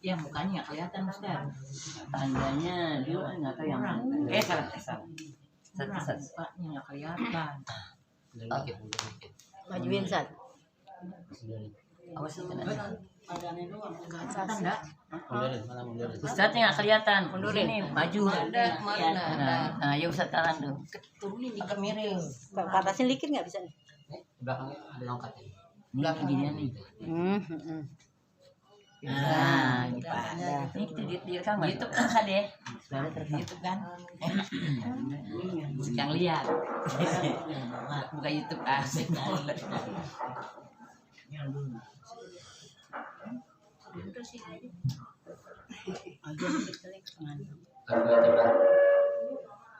Ya mukanya nggak kelihatan Ustaz. Tandanya dia nggak tahu yang salah. Mukanya nggak kelihatan. Majuin Sat. Awas sih kena. Tanda. Ustadznya nggak kelihatan. Ini maju. Nah, ya Ustadz tahan tuh. Turunin dikit miring. Patasin dikit nggak bisa nih? Belakangnya ada longkat. Ini gini nih. Nah, gitu. Ini kita direkam nggak? YouTube kan deh. Suara terekam. YouTube kan. Yang lihat. Buka YouTube asik.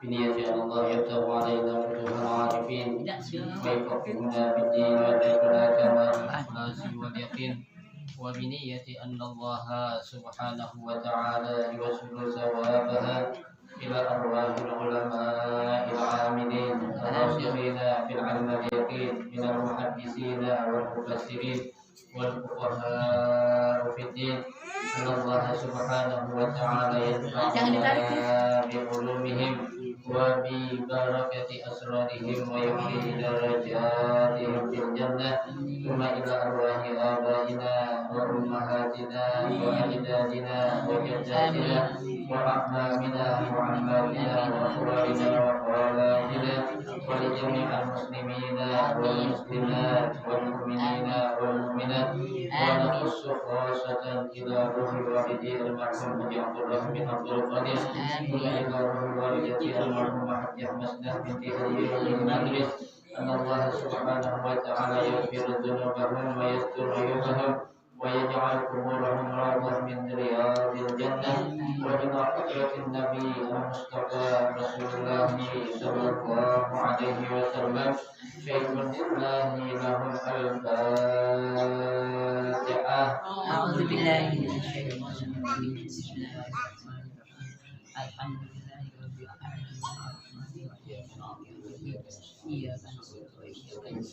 بنية الله يفتح علينا فتوح العارفين ويفقهنا في الدين ويدركنا كمال الإخلاص واليقين وبنية أن الله سبحانه وتعالى يوصل ثوابها إلى أرواح العلماء العاملين الراسخين في العلم اليقين من المحدثين والمفسرين والفقهاء في الدين أن الله سبحانه وتعالى ينفعنا بعلومهم وببركة أسرارهم ويحيي درجاتهم في الجنة ثم إلى أرواح آبائنا وأمهاتنا وأجدادنا وجداتنا وأعمامنا وعماتنا وأخوالنا وخالاتنا ولجميع المسلمين والمسلمات والمؤمنين والمؤمنات ونخص خاصة إلى روح والدي المرحوم حجي عبد الرحمن عبد القادر وإلى روح والدتي المرحومة حجي مسنة بنت هدي المدرس أن الله سبحانه وتعالى يغفر ذنوبهم ويستر عيوبهم ويجعل قبورهم روضة من رياض الجنة وإلى حضرة النبي المصطفى رسول الله صلى الله عليه وسلم شيخ لله لهم الفاتحة. أعوذ بالله من الشيطان الرجيم. بسم الله الرحمن الرحيم. الحمد لله رب العالمين الرحمن الرحيم إياك نعبد وإياك نستعين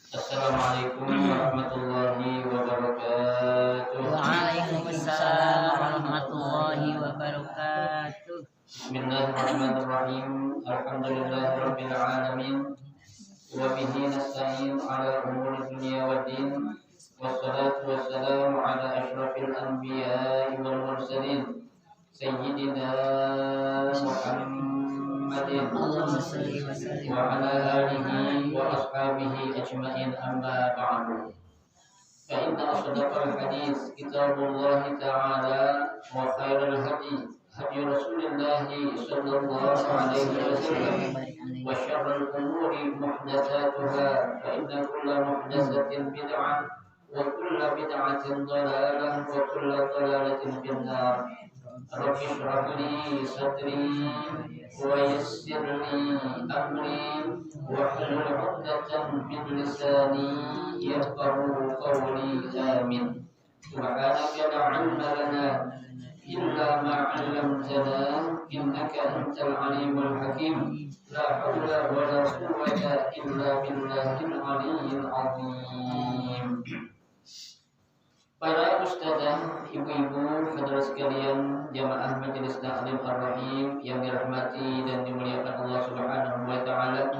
Assalamualaikum warahmatullahi wabarakatuh. Waalaikumsalam warahmatullahi wabarakatuh. Bismillahirrahmanirrahim. Alhamdulillahirabbil alamin. Wa bihi nasta'in ala umuri dunya waddin. Wassalatu wassalamu ala asyrafil anbiya'i wal mursalin. Sayyidina Muhammadin Allahumma salli wa sallim wa ala alihi wa ashabihi ajma'in amma ba'du. Fa inna asdaqal hadits kitabullah ta'ala wa khairal hadi hadi Rasulillah sallallahu alaihi wasallam wa syarrul umuri muhdatsatuha fa inna kulla muhdatsatin bid'ah wa kulla bid'atin dhalalah wa kulla dhalalatin finnar. Rabbi shrah li sadri wa yassir li amri wa hlul 'uqdatam min lisani yafqahu qawli. Amin. Subhanaka la 'ilma lana illa ma 'allamtana innaka antal 'alimul hakim. La haula wa la quwwata illa billahil 'aliyyil 'azim. Para ustazah, ibu-ibu, saudara sekalian, jamaah Majelis Taklim Ar-Rahim yang dirahmati dan dimuliakan Allah Subhanahu wa taala.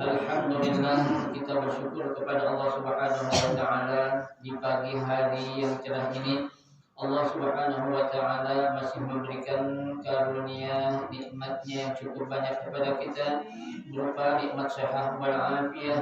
Alhamdulillah, kita bersyukur kepada Allah Subhanahu wa taala di pagi hari yang cerah ini. Allah Subhanahu wa taala masih memberikan karunia nikmatnya yang cukup banyak kepada kita, berupa nikmat sehat wal afiah,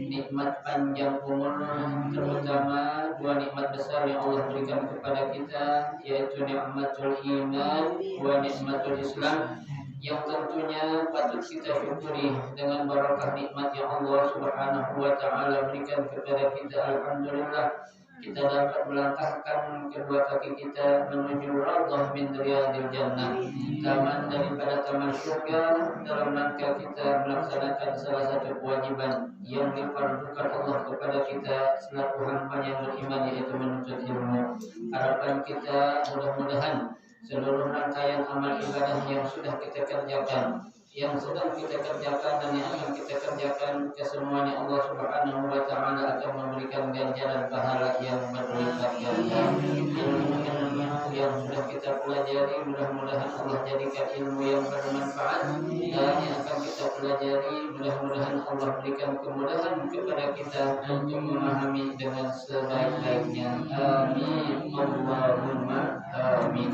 nikmat panjang umur, terutama dua nikmat besar yang Allah berikan kepada kita, yaitu nikmatul iman wa nikmatul Islam, yang tentunya patut kita syukuri dengan barakah nikmat yang Allah Subhanahu wa taala berikan kepada kita. Alhamdulillah, kita dapat melangkahkan kedua kaki kita menuju raudhah min riyadil jannah, taman daripada taman surga, dalam rangka kita melaksanakan salah satu kewajiban yang difardukan Allah kepada kita selaku hamba yang beriman, yaitu menuntut ilmu. harapan kita mudah-mudahan seluruh rangkaian amal ibadah yang sudah kita kerjakan, yang sedang kita kerjakan dan yang akan kita kerjakan, kesemuanya Allah Subhanahu wa taala akan memberikan ganjaran pahala yang berlipat ganda. Ilmu yang sudah kita pelajari mudah-mudahan Allah jadikan ilmu yang bermanfaat, dan yang akan kita pelajari mudah-mudahan Allah berikan kemudahan kepada kita untuk memahami dengan sebaik-baiknya. Amin Allahumma amin.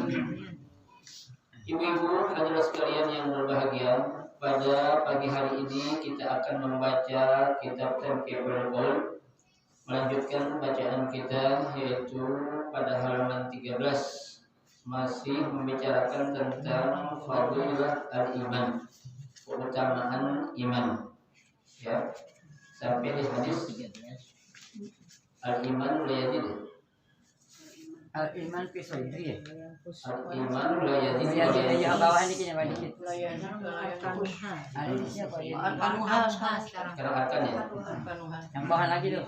Ibu-ibu hadirin sekalian yang berbahagia, pada pagi hari ini kita akan membaca kitab Tanqihul Qaul, melanjutkan bacaan kita yaitu pada halaman 13, masih membicarakan tentang fadilah al-iman, keutamaan iman. Ya, sampai di hadis al-iman la yazid. Al-iman fi sadri. Al-iman la yazid. Ya bawah dikit ya dikit. Kerahkan ya. Yang bawah lagi tuh.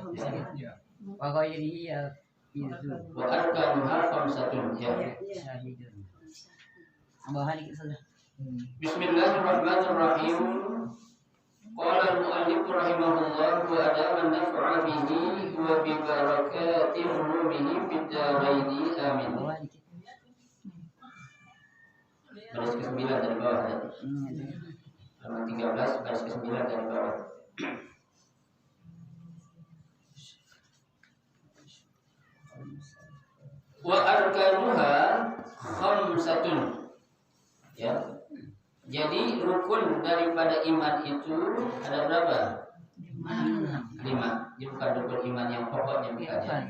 Pokoknya dia itu. Wa arkanuha khamsatun. Ya. Yang bawah dikit saja. Bismillahirrahmanirrahim. Qala al-mu'allif rahimahullah wa adama naf'a bihi wa bi barakati ulumihi fid daraini amin. Baris ke-9 dari bawah ya. Halaman 13 baris ke-9 dari bawah. Wa arkanuha khamsatun. Ya. Jadi rukun daripada iman itu ada berapa? 5. Ini bukan rukun iman yang pokoknya bukan.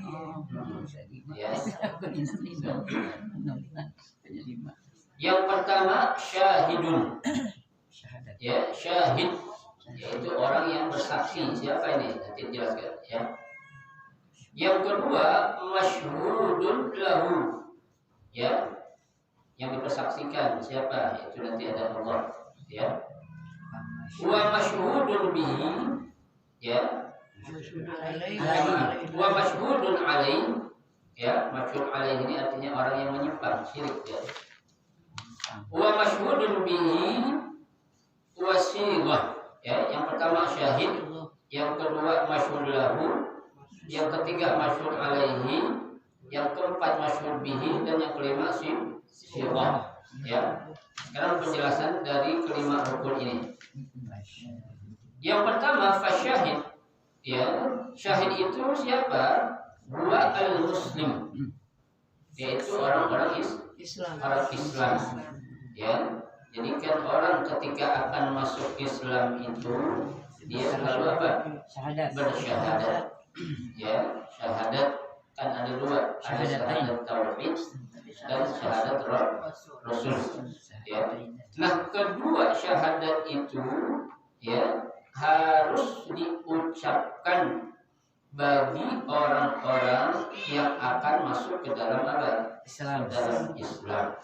Ya. Yang pertama syahidun. Ya, syahid yaitu orang yang bersaksi. Siapa ini? Nanti jelaskan ya. Yang kedua masyhudun lahu. Ya. Yang dipersaksikan siapa? Itu nanti ada Allah, ya. Wa masyhudun bihi, ya. Wa masyhudun alaihi, ya. Masyhud alaihi ini artinya orang yang menyimpan syirik, ya. Wa masyhudun bihi wasilah, ya. Yang pertama syahid, yang kedua masyhud lahu, yang ketiga masyhud alaihi, yang keempat masyhud bihi, dan yang kelima sirah. Ya. Sekarang penjelasan dari kelima rukun ini. Yang pertama fasyahid. Ya, syahid itu siapa? Huwa al-muslim. Yaitu orang-orang Islam. Ya. Jadi kan orang ketika akan masuk Islam itu dia selalu apa? Bersyahadat. Ya, syahadat kan ada dua, ada syahadat tauhid dan syahadat rasul. Ya. Nah, kedua syahadat itu ya harus diucapkan bagi orang-orang yang akan masuk ke dalam apa? Islam. Dalam Islam.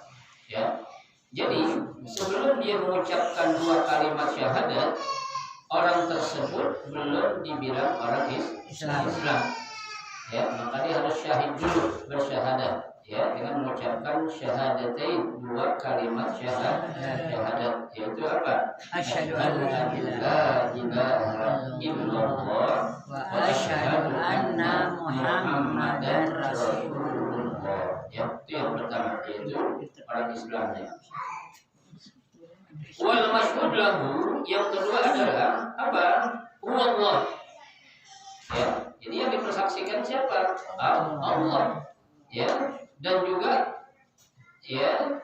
Ya. Jadi sebelum dia mengucapkan dua kalimat syahadat, orang tersebut belum dibilang orang Islam. Ya, maka dia harus syahid dulu, bersyahadat. Ya, dengan mengucapkan syahadatain, dua kalimat syahadat, yaitu apa? Asyhadu an la ilaha illallah wa asyhadu anna Muhammadar Rasulullah. Ya, itu yang pertama, yaitu orang Islam. Ya. Wal masyhud lahu, yang kedua adalah apa? Huwallah. Ya, jadi yang dipersaksikan siapa? Allah. Ya, dan juga ya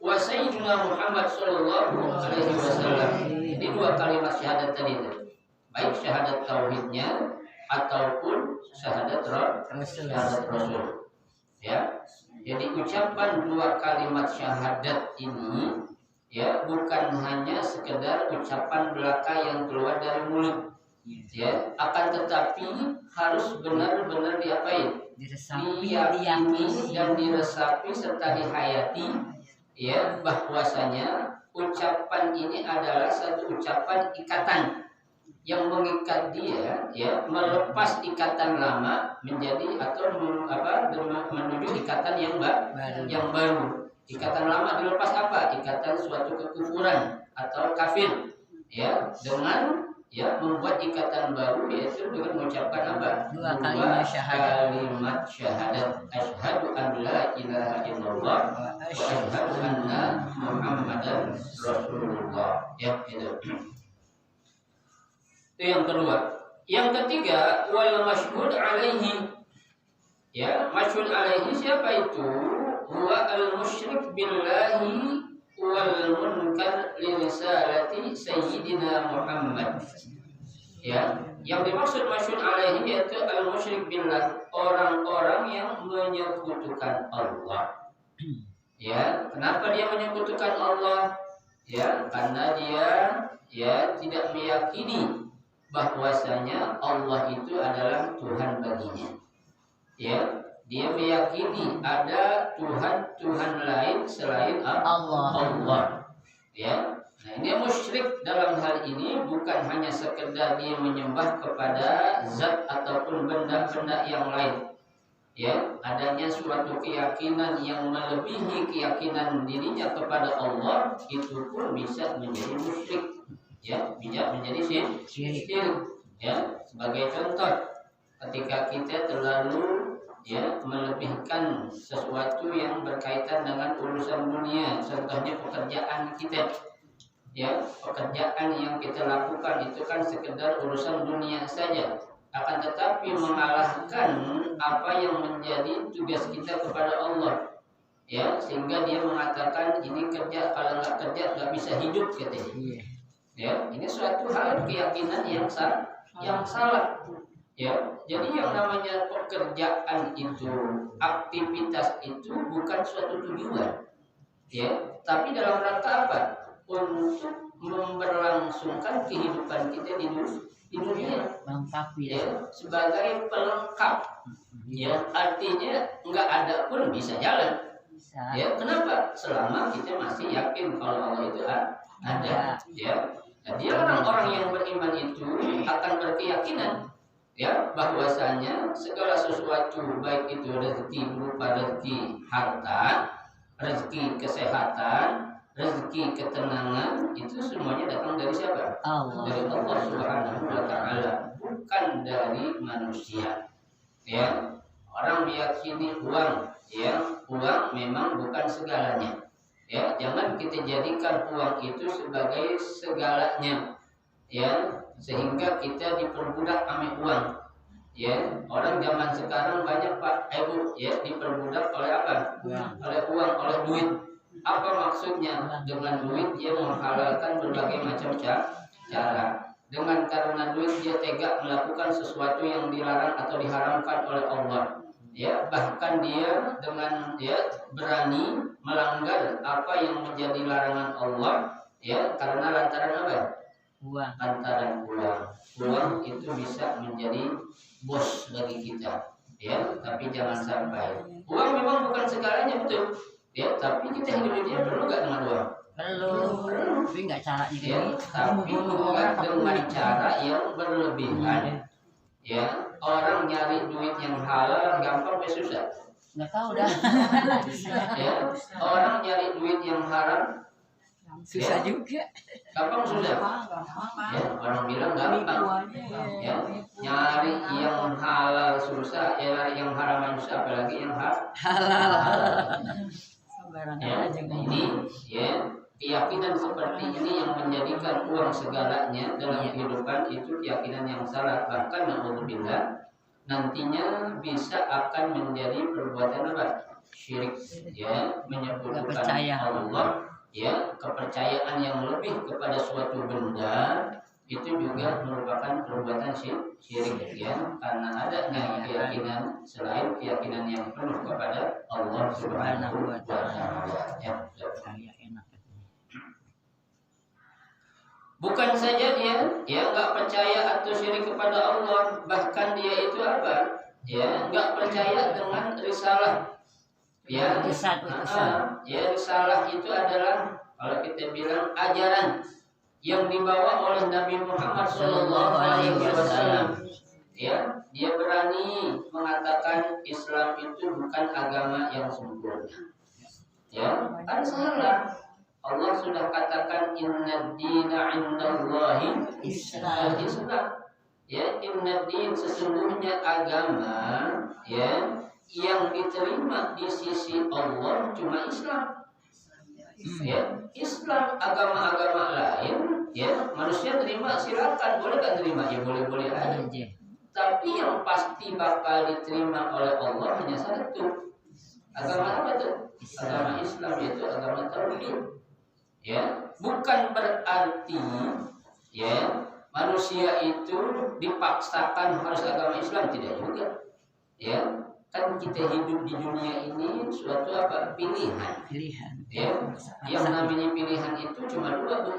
wa sayyidina Muhammad sallallahu alaihi wasallam. Ini dua kalimat syahadat tadi itu. Baik syahadat tauhidnya ataupun syahadat rasul. Ya. Jadi ucapan dua kalimat syahadat ini ya bukan hanya sekedar ucapan belaka yang keluar dari mulut. Ya, akan tetapi harus benar-benar diapain? Diyakini dan diresapi serta dihayati, ya, bahwasanya ucapan ini adalah satu ucapan ikatan yang mengikat dia, ya, melepas ikatan lama menjadi atau menuju ikatan yang baru. Ikatan lama dilepas apa? Ikatan suatu kekufuran atau kafir, ya, dengan membuat ikatan baru, yaitu dengan mengucapkan apa? Dua kalimat syahadat. Asyhadu an la ilaha illallah wa asyhadu anna Muhammadan Rasulullah. Ya, itu. Itu yang kedua. Yang ketiga, wal masyhud alaihi. Ya, masyhud alaihi siapa itu? Huwa al-musyrik billahi wal munkar li risalati sayyidina Muhammad. Ya, yang dimaksud masyhud alaihi yaitu al-musyrik billah, orang-orang yang menyekutukan Allah. Ya, kenapa dia menyekutukan Allah? Ya, karena dia tidak meyakini bahwasanya Allah itu adalah Tuhan baginya. Ya, dia meyakini ada Tuhan lain selain Allah. Ya, nah ini musyrik dalam hal ini bukan hanya sekedar dia menyembah kepada zat ataupun benda-benda yang lain. Ya, adanya suatu keyakinan yang melebihi keyakinan dirinya kepada Allah, itu pun bisa menjadi musyrik. Ya, bisa menjadi syirik. Ya, sebagai contoh, ketika kita terlalu melebihkan sesuatu yang berkaitan dengan urusan dunia, contohnya pekerjaan kita. Ya, pekerjaan yang kita lakukan itu kan sekedar urusan dunia saja, akan tetapi mengalahkan apa yang menjadi tugas kita kepada Allah. Ya, sehingga dia mengatakan ini kerja, kalau nggak kerja nggak bisa hidup katanya. Ya, ini suatu hal keyakinan yang salah. Ya, jadi yang namanya pekerjaan itu, aktivitas itu bukan suatu tujuan. Ya, tapi dalam rangka apa? Untuk memberlangsungkan kehidupan kita di dunia. Ya, sebagai pelengkap. Ya, artinya nggak ada pun bisa jalan. Ya, kenapa? Selama kita masih yakin kalau Allah itu ada. Ya, jadi orang-orang yang beriman itu akan berkeyakinan, ya, bahwasanya segala sesuatu, baik itu rezeki berupa rezeki harta, rezeki kesehatan, rezeki ketenangan, itu semuanya datang dari siapa? Allah. Dari Allah Subhanahu wa taala, bukan dari manusia. Ya, orang meyakini uang, ya, uang memang bukan segalanya. Ya, jangan kita jadikan uang itu sebagai segalanya. Ya, sehingga kita diperbudak sama uang. Ya, orang zaman sekarang banyak Pak Ibu, ya, diperbudak oleh apa? Oleh uang, oleh duit. Apa maksudnya? Dengan duit dia menghalalkan berbagai macam cara. Dengan karena duit dia tega melakukan sesuatu yang dilarang atau diharamkan oleh Allah. Ya, bahkan dia dengan berani melanggar apa yang menjadi larangan Allah, ya, karena lantaran apa? Uang. Lantaran uang. Uang itu bisa menjadi bos bagi kita, ya, tapi jangan sampai. Uang memang bukan segalanya, betul. Ya, tapi kita hidupnya perlu gak dengan uang? Perlu. Tapi nggak caranya ya, tapi bukan dengan cara yang berlebihan. Ya, orang nyari duit yang halal gampang atau susah? Nggak tahu dah. Ya, orang nyari duit yang haram Susah juga. gampang susah? Ya, orang bilang gampang. Ya, nyari yang halal susah, ya yang haram susah, apalagi yang halal. Ya, ini ya keyakinan seperti ini yang menjadikan uang segalanya dalam kehidupan itu keyakinan yang salah, bahkan naudzubillah nantinya bisa akan menjadi perbuatan apa? Syirik, ya, menyebutkan Allah, ya, kepercayaan yang lebih kepada suatu benda itu juga merupakan perbuatan syirik, ya, karena adanya keyakinan selain keyakinan yang penuh kepada Allah Subhanahu wa taala. Ya, bukan saja dia nggak percaya atau syirik kepada Allah, bahkan dia itu apa? Ya, nggak percaya dengan risalah. Ya, risalah itu adalah kalau kita bilang ajaran yang dibawa oleh Nabi Muhammad SAW. Ya, dia berani mengatakan Islam itu bukan agama yang sempurna. Ya, kan salah. Allah sudah katakan inna dina indallahi Islam. Islam. Ya, inna din sesungguhnya agama ya yang diterima di sisi Allah cuma Islam. Ya, Islam, agama-agama lain ya manusia terima silakan, boleh kan terima ya boleh-boleh aja. Tapi yang pasti bakal diterima oleh Allah hanya satu. Agama apa tuh? Agama Islam, yaitu agama tauhid. Ya, bukan berarti ya manusia itu dipaksakan harus agama Islam, tidak juga. Ya, kan kita hidup di dunia ini suatu apa? Pilihan. Ya, yang namanya pilihan itu cuma dua, Bu.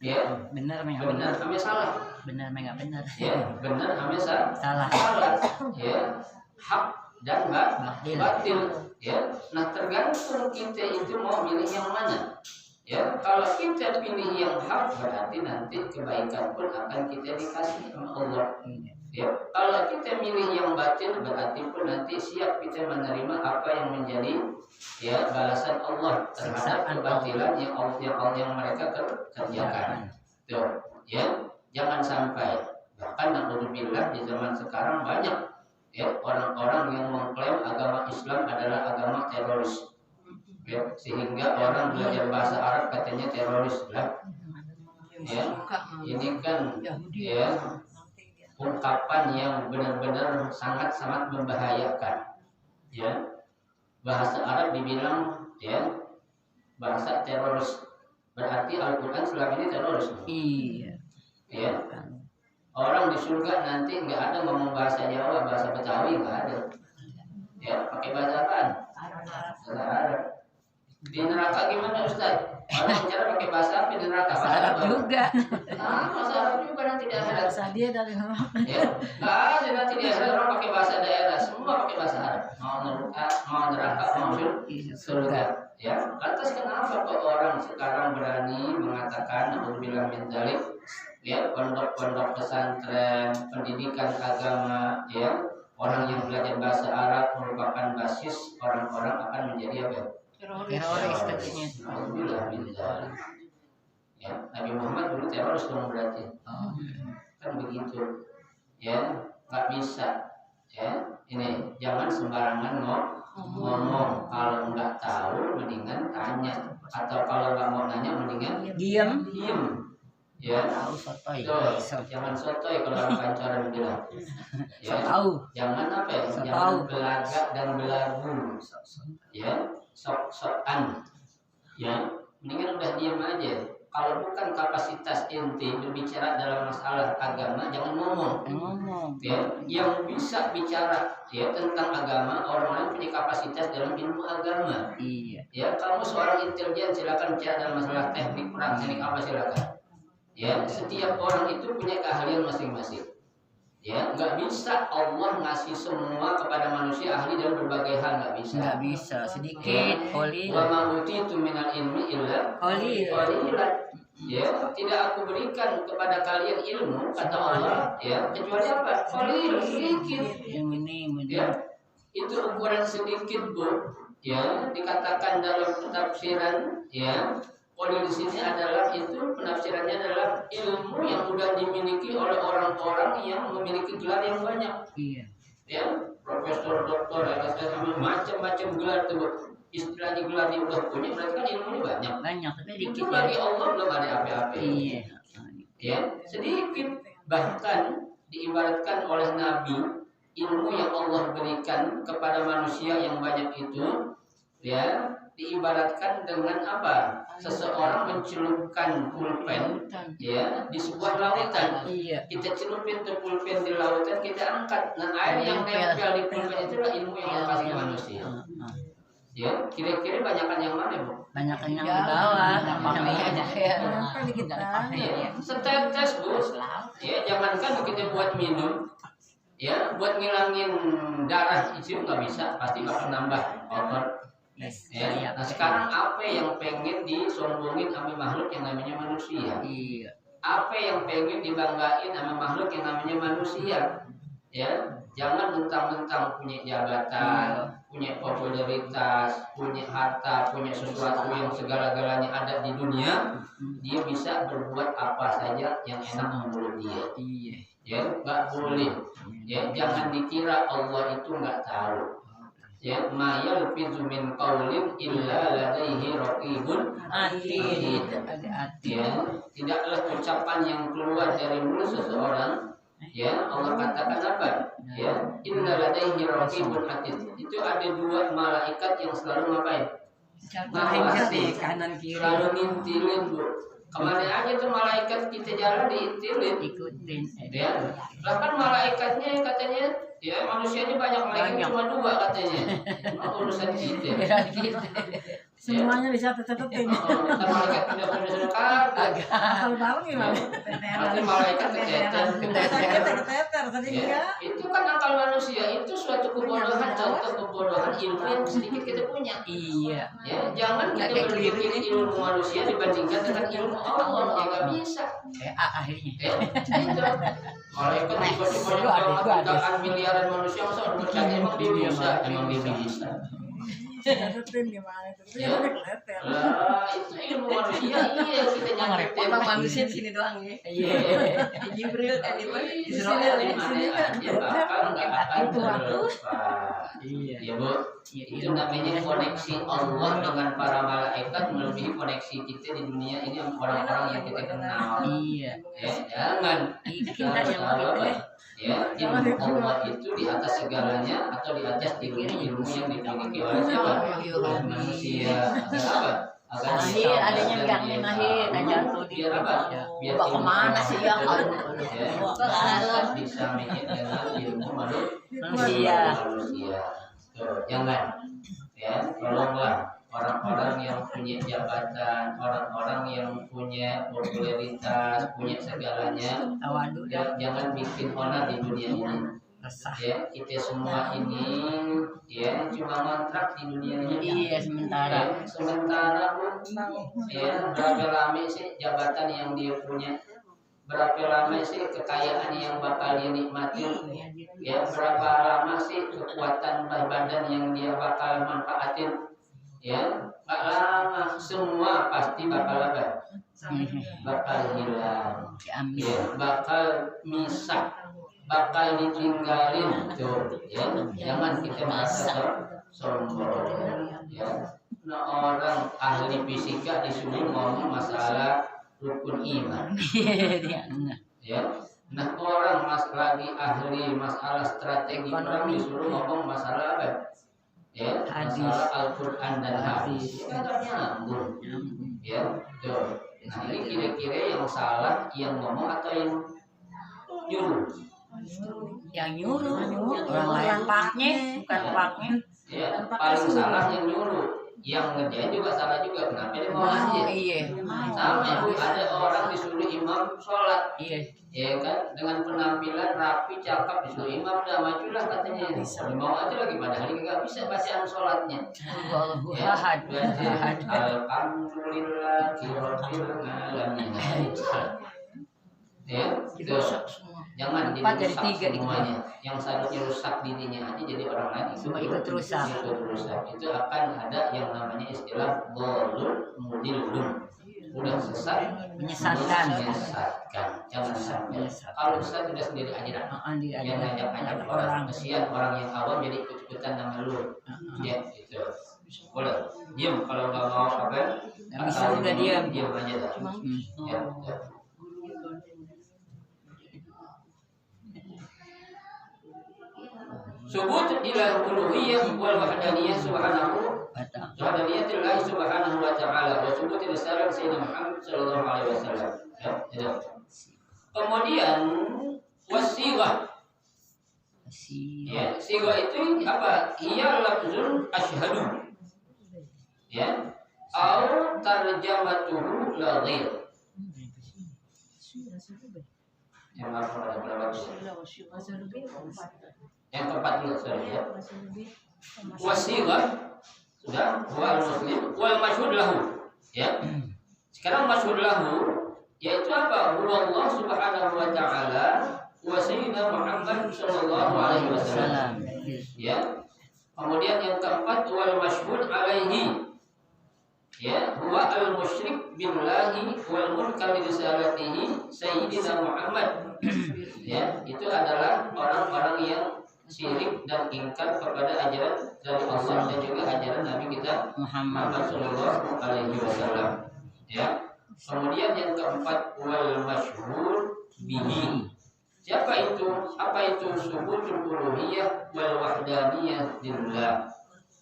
Ya, benar benar sama salah. benar nggak benar Ya, benar sama salah. Ya, hak dan batil. Ya, nah tergantung kita itu mau milih yang mana. Ya, kalau kita pilih yang hak berarti nanti kebaikan pun akan kita dikasih sama Allah. Ya, kalau kita milih yang batil berarti pun nanti siap kita menerima apa yang menjadi ya balasan Allah terhadap kebatilan yang mereka kerjakan. Tuh, ya, jangan sampai bahkan naudzubillah di zaman sekarang banyak ya orang-orang yang mengklaim agama Islam adalah agama teroris. Ya, sehingga orang belajar bahasa Arab katanya teroris lah. Ya, ini kan ya ungkapan yang benar-benar sangat-sangat membahayakan. Ya, bahasa Arab dibilang ya bahasa teroris, berarti Al-Quran selama ini teroris. Iya. Ya, orang di surga nanti nggak ada ngomong bahasa Jawa, bahasa Betawi nggak ada. Ya, pakai bahasa apaan? Bahasa Arab. Di neraka gimana Ustaz? Orang bicara pakai bahasa apa di neraka? Bahasa Arab juga. Bahasa Arab juga nanti di akhirat. Bahasa dia dari Ya, nggak ada nanti di akhirat orang pakai bahasa daerah, semua pakai bahasa Arab. Mau neraka, mau surga. Ya, lantas kenapa kok orang sekarang berani mengatakan naudzubillah min dzalik? Ya, pondok-pondok pesantren, pendidikan agama, ya, orang yang belajar bahasa Arab merupakan basis orang-orang akan menjadi apa? Teroris katanya. Alhamdulillah min dzalik. Ya, Nabi Muhammad dulu teroris dong berarti. Kan begitu. Ya, nggak bisa. Ya, ini jangan sembarangan ngomong. Kalau nggak tahu mendingan tanya, atau kalau nggak mau nanya mendingan Diam. Ya, Sotoy. tuh, jangan sotoy kalau orang Pancoran bilang. Ya, Tahu. jangan apa ya? So Jangan tahu. belagak dan belagu. Ya, sok-sokan. Ya, mendingan udah diam aja. Kalau bukan kapasitas inti berbicara dalam masalah agama, jangan ngomong. Ya, yang bisa bicara ya tentang agama, orang-orang punya kapasitas dalam ilmu agama. Iya. Ya, kamu seorang intelijen silakan bicara dalam masalah teknik, teknik apa silakan. Ya, setiap orang itu punya keahlian masing-masing. Ya, nggak bisa Allah ngasih semua kepada manusia ahli dalam berbagai hal, nggak bisa. Nggak bisa, sedikit. Wa ma utitu minal ilmi illa qalilan. Ya, tidak aku berikan kepada kalian ilmu kata Allah, ya, kecuali apa? Qalil, sedikit. Yang ini Ya, itu ukuran sedikit, Bu. Ya, dikatakan dalam penafsiran, ya. Qalil di sini adalah itu penafsirannya adalah ilmu yang sudah dimiliki oleh orang-orang yang memiliki gelar yang banyak. Iya. Ya, profesor, doktor, LSM, macam-macam gelar tuh. Istilahnya gelar yang udah punya, berarti kan ilmunya banyak. Banyak, tapi Itu dikit bagi ya. Allah belum ada apa-apa. Iya. Ya, sedikit. Bahkan diibaratkan oleh Nabi, ilmu yang Allah berikan kepada manusia yang banyak itu, ya, diibaratkan dengan apa? Seseorang mencelupkan pulpen ya di sebuah lautan. Iya. Kita celupin tuh pulpen di lautan, kita angkat. Nah, air yang nempel di pulpen itu adalah ilmu yang Allah kasih ke manusia. Ya, kira-kira banyakan yang mana, Bu? Banyakan yang di bawah. Ya, setetes, Bu. Ya, jangankan kita buat minum. Ya, buat ngilangin darah itu nggak bisa, pasti bakal nambah kotor. Ya, nah sekarang apa yang pengen disombongin sama makhluk yang namanya manusia? Iya. Apa yang pengen dibanggain sama makhluk yang namanya manusia? ya jangan mentang-mentang punya jabatan, punya popularitas, punya harta, punya sesuatu yang segala-galanya ada di dunia, dia bisa berbuat apa saja yang enak menurut dia. Iya. Ya, nggak boleh. Ya, jangan dikira Allah itu nggak tahu. Ya, ma yalfizu min qaulin illa ladaihi raqibun atid. Ya, tidaklah ucapan yang keluar dari mulut seseorang, ya Allah katakan apa? Ya, inna ladaihi raqibun atid. Itu ada 2 malaikat yang selalu ngapain? Ngawasi kanan kiri. Selalu ngintilin, Bu. Kemana aja tuh malaikat kita jalan diintilin. Ikutin. Ya, bahkan malaikatnya katanya, ya manusianya banyak, malaikat cuma 2 katanya. Urusan kita. Semuanya bisa tercetutin. Kan malaikat tidak punya sedekah. Kalau bareng gimana? Nanti malaikat keteter. Keteter, Itu kan akal manusia, itu suatu kebodohan, contoh kebodohan ilmu yang sedikit kita punya. Iya. Ya, jangan kita berpikir ilmu manusia dibandingkan dengan ilmu Allah, ya nggak bisa. Akhirnya. Itu malaikat tiba-tiba jutaan miliaran manusia, masa udah berkata emang dia bisa, emang dia bisa. Tercetutin gimana itu? Ya. Lah, itu ilmu manusia, iya kita nyanyitin. Orang manusia di sini doang ya. Iya. Jibril Di sini kan dia bakal nggak akan terlupa. Iya. Ya Bu, itu namanya koneksi Allah dengan para malaikat melebihi koneksi kita di dunia ini sama orang-orang yang kita kenal. Iya. Ya, jangan Kita yang begitu ya. ya ilmu Allah itu di atas segalanya atau di atas ilmu yang dimiliki oleh siapa? Oleh manusia. Apa? Mahir, adanya enggaknya mahir, dan jatuh di biar apa? Biar Bawa kemana sih yang bisa mikir dengan ilmu manusia. Tuh, jangan ya, tolonglah orang-orang yang punya jabatan, orang-orang yang punya popularitas, punya segalanya, ya, jangan bikin onar di dunia ini. Ya, kita semua ini ya cuma kontrak di dunia ini. Iya, sementara. Ya, sementara Bu, ya berapa lama sih jabatan yang dia punya? Berapa lama sih kekayaan yang bakal dia nikmati? Ya, berapa lama sih kekuatan badan yang dia bakal manfaatin? Ya, gak lama, semua pasti bakal apa? Bakal hilang. Ya, bakal misak, bakal ditinggalin tuh. Ya, jangan kita merasa sombong. Ya, nah orang ahli fisika disuruh ngomong masalah rukun iman. Ya, nah orang lagi ahli masalah strategi perang disuruh ngomong masalah apa? Ya, masalah Al-Quran dan hadis. Kan nyambung. Ya, tuh. Nah ini kira-kira yang salah, yang ngomong atau yang nyuruh? Yang nyuruh orang lain paknya, bukan paknya. Ya, paling salah yang nyuruh. Yang ngerjain juga salah juga. Kenapa dia mau aja? Iya. Sama ada orang disuruh imam sholat. Iya. Ya kan, dengan penampilan rapi, cakep, disuruh imam udah majulah katanya. Mau aja lagi, padahal nggak bisa bacaan sholatnya. Ya, alhamdulillah rabbil alamin. Ya, itu jangan dirusak semuanya. Yang seharusnya rusak dirinya aja jadi orang lain itu ikut rusak. Itu akan ada yang namanya istilah dhalul mudillun. Udah sesat, menyesatkan. Jangan sampai. Kalau sesat udah sendiri aja dah. Yang ngajak-ngajak orang, kesian orang yang awam jadi ikut-ikutan nama lu. Ya, itu. Boleh. Diam kalau nggak mau apa? Bisa udah diam aja dah. Ya. Subut ila uluhiyyah wal wahdaniyah subhanahu wahdaniyatillah subhanahu wa ta'ala wa subut ila salam sayyidina Muhammad sallallahu alaihi wasallam. Ya. Kemudian wasigah. Ya, sigah itu apa? Ia lafzul asyhadu. Ya. Au tarjamatuhu la ghair. Yang apa berapa? Yang keempat dulu ya. Wasigah sudah wal muslim wal masyhud lahu. Ya. Sekarang masyhud lahu yaitu apa? Allah Subhanahu wa taala wa sayyidina Muhammad sallallahu alaihi wasallam. Ya. Kemudian yang keempat wal masyhud alaihi. Ya, huwa al musyrik billahi wal munkar li risalatihi sayyidina Muhammad. Ya, itu adalah orang-orang yang syirik dan ingkar kepada ajaran dari Allah dan juga ajaran Nabi kita Muhammad sallallahu alaihi wasallam. Ya. Kemudian yang keempat wal masyhur bihi. Siapa itu? Apa itu? Subutul uluhiyah wal wahdaniyah lillah.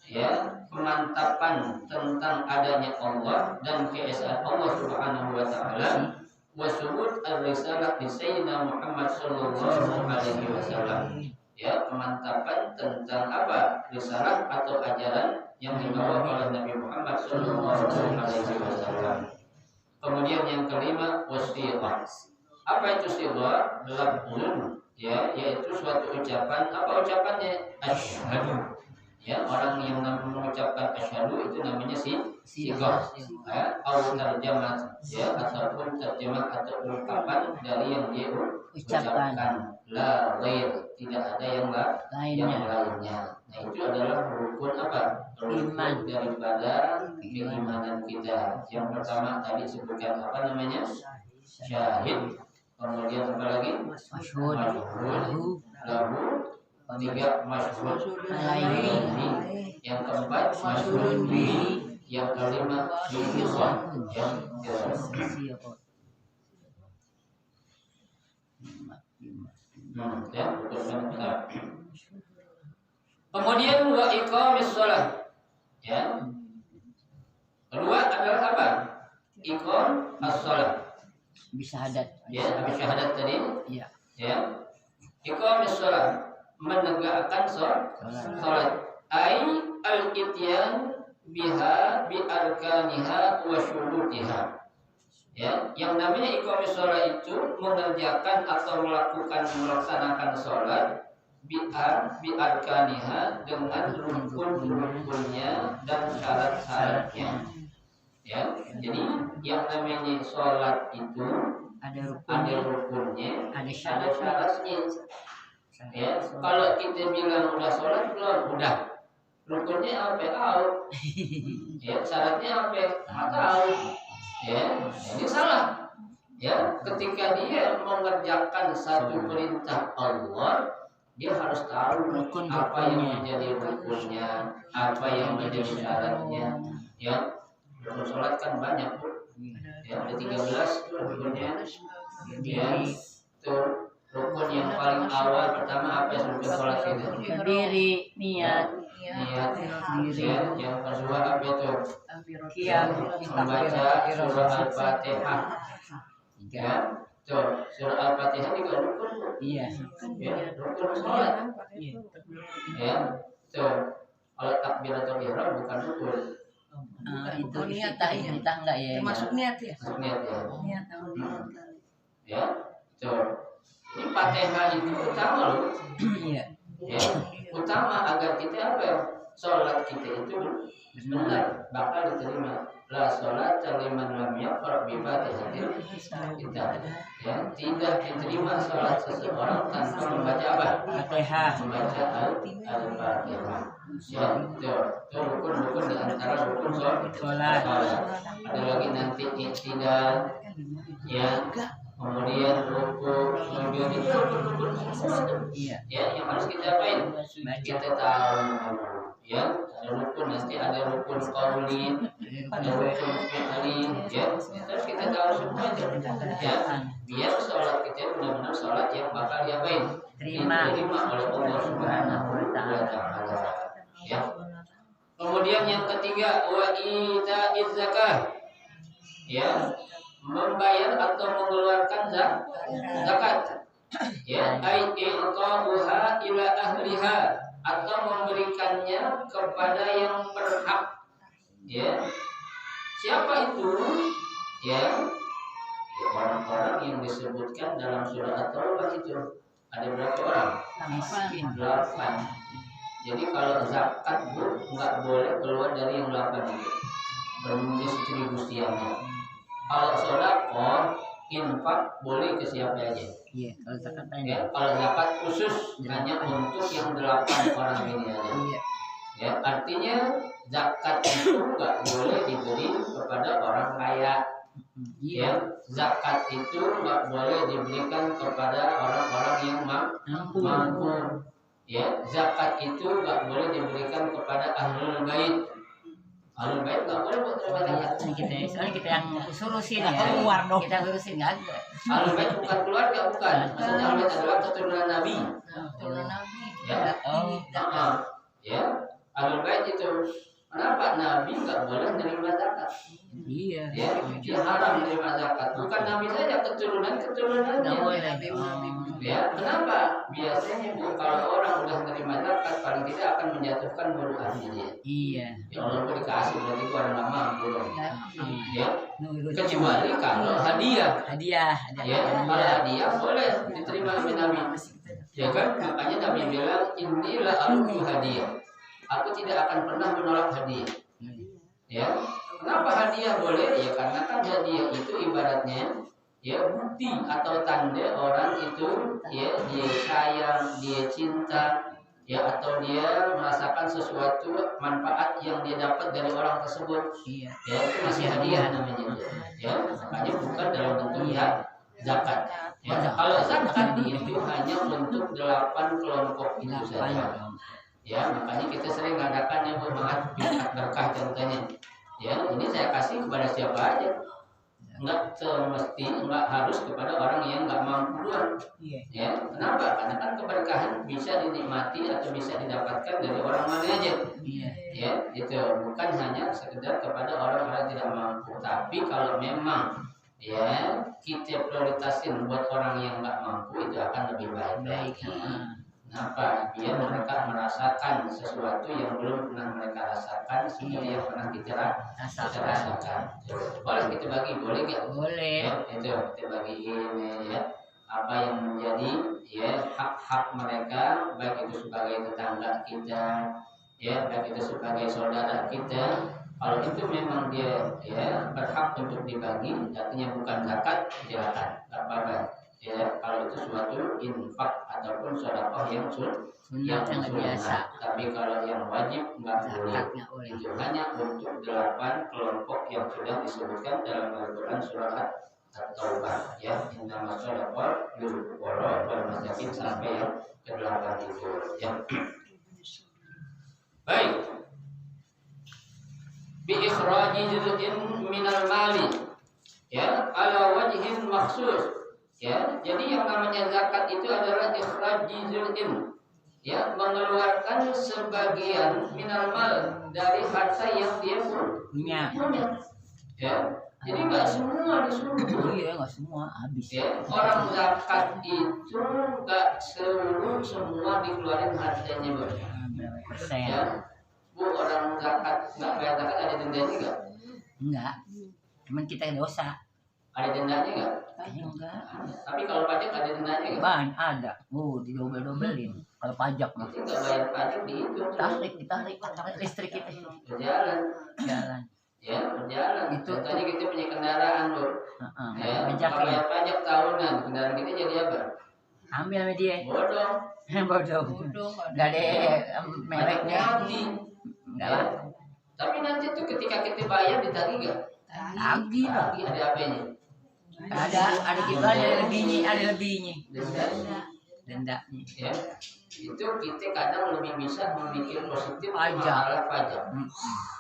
Ya, pemantapan tentang adanya Allah dan keesaan Allah Subhanahu wa taala. Wa subut ar-risalah di sayyidina Muhammad sallallahu alaihi wasallam. Ya, pemantapan tentang apa? Risalah atau ajaran yang dibawa oleh Nabi Muhammad sallallahu alaihi wasallam. Kemudian yang kelima wasiyah. Apa itu sirah? Lafzun, ya, yaitu suatu ucapan. Apa ucapannya? Asyhadu. Ya, orang yang mengucapkan asyhadu itu namanya sirah. Ya, atau terjemah, ya, ataupun terjemah atau ungkapan dari yang dia ucapkan. La ghair, tidak ada yang lainnya. Nah, itu adalah rukun apa? Rukun daripada keimanan kita. Yang pertama tadi sebutkan apa namanya? Syahid. Kemudian apa lagi? Masyhud lahu. Tiga masyhud alaihi. Yang keempat masyhud bihi. Yang kelima bihi. Ya, kemudian wa iqamis shalah. Ya. Kedua adalah apa? Iqam as-shalah. Bisyahadat. Ya, bisyahadat tadi. Iya. Ya. Iqamis shalah, menegakkan salat. Ai al-ityan biha bi arkaniha wa syurutiha. Ya, yang namanya iqamis shalah itu mengerjakan atau melaksanakan salat bi arkaniha dengan rukun-rukunnya dan syarat-syaratnya. Ya, jadi yang namanya salat itu ada rukunnya, ada syaratnya. Ya, kalau kita bilang udah salat belum, udah. Rukunnya apa? Tahu. Ya, syaratnya apa? Nggak tahu. Ya, ini salah. Ya, ketika dia mengerjakan satu perintah Allah, dia harus tahu apa yang menjadi rukunnya, apa yang menjadi syaratnya. Ya, rukun sholat kan banyak, Bu. Ya, ada 13 rukunnya. Ya, tuh rukun yang paling awal pertama apa yang rukun sholat itu? Berdiri, niat, Niat. Ya, yang kedua apa itu? qiyam, Membaca surah Al-Fatihah. Ya, tuh surah Al-Fatihah juga rukun. Iya. Ya, rukun sholat. Ya, tuh kalau takbiratul ihram bukan rukun. Itu kita enggak ya? Termasuk niat ya. Masuk niat ya. Niat. Ya, tuh ini Fatihah itu utama loh. Iya. Ya, utama agar kita apa ya? Sholat kita itu benar bakal diterima. La sholat liman lam yaqra bi Fatihatil kitab. Ya, tidak diterima sholat seseorang tanpa membaca apa? Fatihah. Membaca Al-Fatihah. Ya, itu rukun-rukun di antara rukun sholat. Ada lagi nanti iktidal, ya, kemudian rukun sujud itu rukun semua. Iya. Ya, yang harus kita apain? Kita tahu. Ya, ada rukun, nanti ada rukun qauli, ada rukun fi'li, ya. Terus kita tahu semua itu. Ya, biar sholat kita benar-benar sholat yang bakal diapain? Diterima oleh Allah Subhanahu wa taala. Ya. Kemudian yang ketiga wa ita'iz zakah. Ya, membayar atau mengeluarkan zakat. Ya, ai i'tabuha ila ahliha, atau memberikannya kepada yang berhak. Ya. Siapa itu? Ya, orang-orang yang disebutkan dalam surah At-Taubah itu. Ada berapa orang? 8. Jadi kalau zakat Bu nggak boleh keluar dari yang 8 itu. Berdistribusiannya. Kalau sedekah infak boleh ke siapa aja. Iya, kalau zakat Ya, kalau zakat khusus hanya untuk yang 8 orang ini aja. Iya. Ya, artinya zakat itu nggak boleh diberi kepada orang kaya. Iya. Ya, zakat itu nggak boleh diberikan kepada orang-orang yang mampu. Ya, zakat itu nggak boleh diberikan kepada ahlul bait. Ahlul bait nggak boleh buat terima zakat. Soalnya kita yang urusin ya. Keluar dong. Kita urusin nggak ada. Ahlul bait bukan keluarga, bukan. Maksudnya ahlul bait adalah keturunan Nabi. Turun Nabi. Ya. Oh. Ya, ahlul bait itu kenapa Nabi nggak boleh menerima zakat? Iya. Ya, dia haram menerima zakat. Bukan Nabi saja, keturunannya. Nggak boleh. Ya, kenapa? Biasanya kalau orang udah menerima zakat paling tidak akan menjatuhkan buruannya dia. Iya. Ya, walaupun dikasih berarti itu ada nama burung. Ya, Nurut. kecuali kalau hadiah. Hadiah. Ya, kalau hadiah boleh diterima oleh Nabi. Ya kan? Makanya Nabi bilang inilah aku hadiah. Aku tidak akan pernah menolak hadiah. Ya, kenapa hadiah boleh? Ya karena kan hadiah itu ibaratnya ya bukti atau tanda orang itu ya dia sayang, dia cinta, ya atau dia merasakan sesuatu manfaat yang dia dapat dari orang tersebut. Iya. Ya itu masih hadiah namanya. Ya, makanya bukan dalam bentuk ya zakat. Ya, kalau zakat itu hanya untuk 8 kelompok itu saja. Ya, makanya kita sering mengadakan yang bermanfaat berkah contohnya. Ya, ini saya kasih kepada siapa aja. Enggak semesti, enggak harus kepada orang yang enggak mampu duluan. Ya, kenapa? Karena kan keberkahan bisa dinikmati atau bisa didapatkan dari orang mana aja. Ya, itu bukan hanya sekedar kepada orang-orang tidak mampu. Tapi kalau memang ya kita prioritasin buat orang yang enggak mampu, itu akan lebih baik. Kenapa? Biar mereka merasakan sesuatu yang belum pernah mereka rasakan seperti yang pernah kita rasakan. Boleh kita bagi, boleh nggak? Boleh. Ya, itu kita bagiin ya. Apa yang menjadi ya hak-hak mereka, baik itu sebagai tetangga kita, ya baik itu sebagai saudara kita. Kalau itu memang dia ya berhak untuk dibagi, artinya bukan zakat, silakan, nggak apa-apa. Ya, kalau itu suatu infak ataupun sedekah yang Sunnah yang biasa. Tapi kalau yang wajib nggak boleh. Itu hanya untuk 8 kelompok yang sudah disebutkan dalam Al-Quran surah At-Taubah. Ya, innama shadaqah lil fuqara wal masakin sampai yang ke-8 itu. Ya. Baik. Bi ikhraji juz'in minal mali. Ya, ala wajhin makhsus. Ya, jadi yang namanya zakat itu adalah ikhraj juz'in, ya, mengeluarkan sebagian minal mal dari harta yang dia punya. Ya, jadi nggak semua disuruh. Iya, nggak semua habis. Ya, orang zakat itu nggak semua dikeluarin hartanya, Bu. Berapa persen? Ya, Bu, orang zakat nggak bayar zakat ada dendanya nggak? Enggak. Cuman kita dosa. Ada dendanya nggak? Kayaknya enggak. Tapi kalau pajak ada dendanya nggak? Ban ada. Didobel-dobelin. Kalau pajak mah. Nanti nggak bayar pajak dihitung. Ditarik listrik kita. Berjalan. Jalan. Ya, berjalan. Itu Contohnya kita punya kendaraan, Bu. Ya, pajak kalau ya. bayar pajak tahunan, kendaraan kita jadi apa? Ambil sama dia. Bodong. Bodoh. Enggak ada mereknya. Mati. Enggak Ya. lah. Tapi nanti tuh ketika kita bayar ditagih nggak? Lagi lah. Tagih ada apanya? Ada kita ada lebihnya. Denda. Ya. Itu kita kadang lebih bisa memikir positif Pajak. masalah pajak.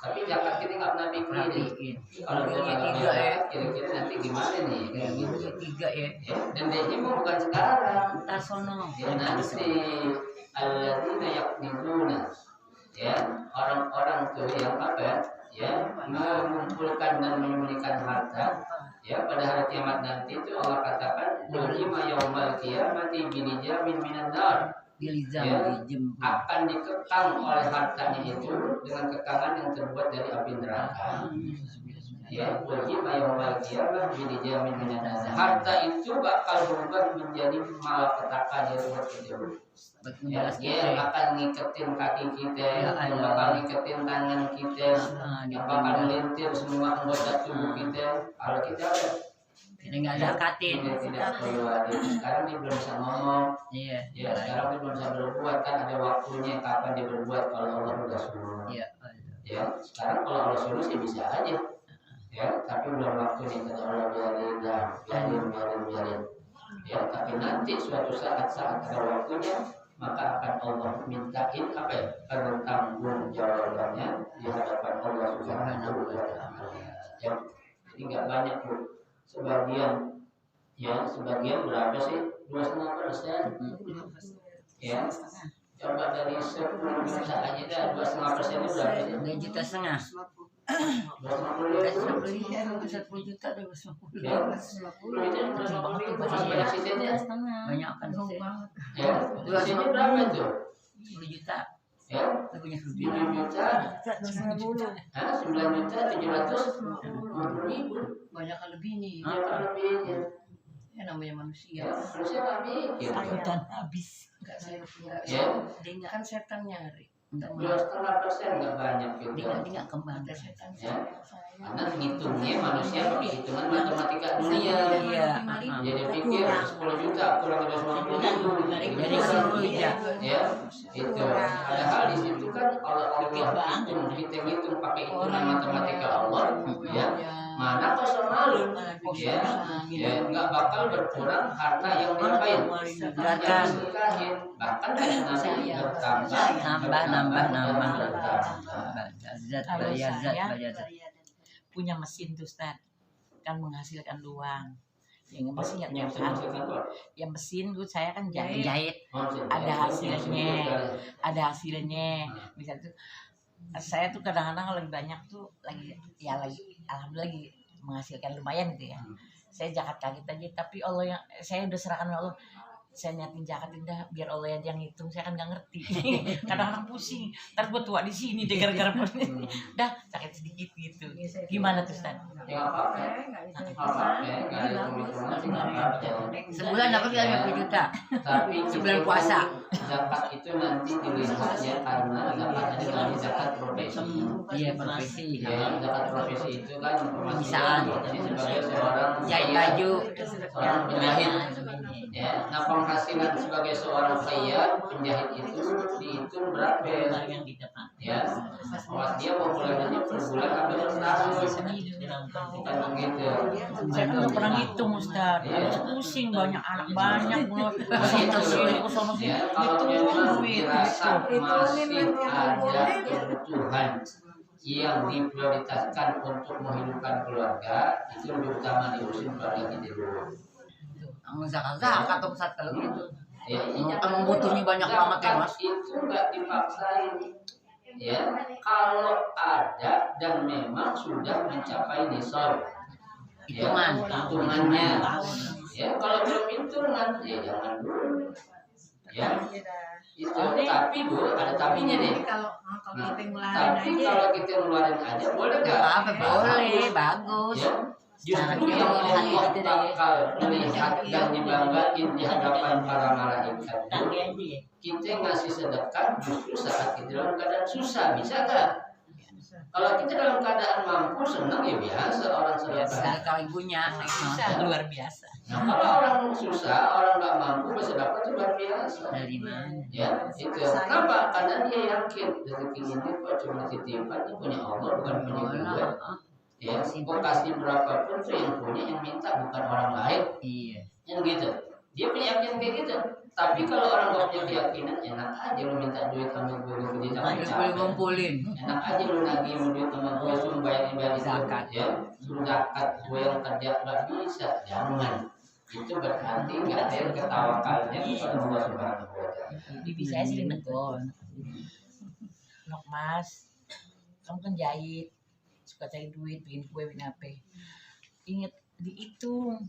Tapi zakat kita nggak pernah mikirin. Kalau kita nggak Tiga, bayar, ya. kira-kira nanti gimana nih? Kayak gitu. 3 ya. Ya, dendanya mah bukan sekarang. Ntar sono. Ya, nanti alladzina yaqniduna, ya orang-orang tuh yang apa ya mengumpulkan dan menyembunyikan harta ya pada hari kiamat nanti itu Allah katakan ulima yaumal qiyamati bilijamin minan nar, Bilizam ya, dijem. akan dikekang oleh hartanya itu dengan kekangan yang terbuat dari api neraka. Ya, ulima yaumal qiyamah bilijamin minan nar. Harta itu bakal berubah menjadi malapetaka dari rumah itu. Ya, dia akan ngiketin kaki kita, yang bakal ngiketin tangan kita, yang bakal melintir semua anggota tubuh kita. Kalau kita Jadi nggak zakatin. Dia tidak keluarin. Sekarang dia belum bisa ngomong. Iya. Ya, sekarang dia belum bisa berbuat, kan ada waktunya kapan dia berbuat kalau Allah udah suruh. Iya. Ya, sekarang kalau Allah suruh sih bisa aja. Ya, tapi belum waktunya kata Allah biarin. Ya, tapi nanti suatu saat ada waktunya, maka akan Allah mintain apa ya? Pertanggung jawabannya di hadapan Allah Subhanahu wa Ta'ala. Ya, jadi nggak banyak Bu. Sebagian berapa sih? 2,5%. Ya, coba dari 10 juta aja dah 2,5% itu berapa sih? 2,5 juta. 250 Iya, 10 juta 250. Ya, 10 juta 250 sisanya Banyak kan sih. ya, sisanya berapa itu? 10 juta. Ya, Lu punya 10 7 juta. juta, 250. 9 juta 750.000. Banyak lebih nih. Ya, kalau lebihnya. Ya namanya manusia. Ya, manusia nggak mikir. Takutan habis. Enggak saya punya. Ya, Dia nggak kan setan nyari. 2,5% nggak banyak gitu. Dia nggak kembang. Ada setan Ya. saya. Karena ngitungnya manusia pakai hitungan matematika dunia. Iya. Jadi pikir 10 juta kurang 250.000. Jadi 10 juta. Ya, itu. Padahal di situ kan kalau Allah hitung, kita hitung pakai hitungan matematika Allah, ya. Mana kosong malu, ya, nggak bakal berkurang harta yang diapain, yang disedekahin, bahkan nanti Nambah. Zat Kalau bayar zat. saya punya mesin tuh Ustaz, kan menghasilkan uang. Ya masih nggak tiap hari. Ya mesin tuh saya kan jahit, ada hasilnya. Misal tuh saya tuh kadang-kadang kalau lebih banyak tuh lagi alhamdulillah lagi menghasilkan lumayan gitu ya. Saya zakat kaget aja, tapi Allah yang saya udah serahkan sama Allah. Saya niatin zakat indah biar Allah yang ngitung, saya kan nggak ngerti. Kadang-kadang pusing, ntar gue tua di sini deh gara-gara dah sakit sedikit gitu. Gimana tuh Ustaz? Sebulan dapat 50 juta. Tapi Sebulan puasa. Zakat itu nanti dilihatnya karena zakat adalah zakat profesi. Iya, profesi. Ya, zakat profesi itu kan Bisaan. jadi sebagai seorang Jahit baju. seorang penjahit. Ya, nah penghasilan sebagai seorang kaya penjahit itu dihitung berapa? Yang kita pakai. Ya, awas dia populernya per bulan atau per tahun. Bukan begitu. Saya tuh nggak pernah ngitung Ustaz. Pusing banyak anak banyak mulai itu sini kesana sini. Ya, kalau memang Duit dirasa itu. masih ada kebutuhan yang diprioritaskan untuk menghidupkan keluarga, itu lebih utama diurusin keluarga kita dulu. Zakat atau Ustaz kalau gitu. Ya, Emang butuhnya banyak banget ya, Mas? Itu nggak dipaksain. Ya, kalau ada dan memang sudah mencapai nisab. Ya, hitungannya. Ya, kalau belum hitungan, ya jangan dulu. Ya, itu. Tapi Bu, ada tapinya nih. Kalau kita ngeluarin Tapi aja. kalau kita ngeluarin aja boleh nggak? Apa boleh, bagus. Ya, justru Cara yang kita Allah gitu deh. bakal melihat dan dibanggain di hadapan para malaikat. Tanggi aja ya. Kita ngasih sedekah justru saat kita dalam keadaan susah, bisa nggak? Kalau kita dalam keadaan mampu senang ya biasa orang sedekah. Kalau ibunya Luar biasa. Nah kalau orang susah, orang nggak mampu bersedekah itu luar biasa. dari mana? Ya itu. Kenapa? Karena dia yakin rezeki ini kok cuma titipan, ini punya Allah bukan punya gue. Ya, kok kasih berapapun tuh yang punya, yang minta bukan orang lain. Iya. Yang gitu. Dia punya yakin kayak gitu. Tapi kalau orang gak punya keyakinan, enak aja lu minta duit sama gue gitu Harus boleh ngumpulin. Enak aja lu nagih duit sama gue suruh bayar zakat ya, suruh zakat gue yang kerja nggak bisa, jangan. Itu berarti nggak ada yang ketawakalnya kepada Allah Subhanahu Wa Taala. Bibi saya sering negur. Nok Mas, kamu kan jahit, suka cari duit, bikin kue, bikin apa? Ingat dihitung.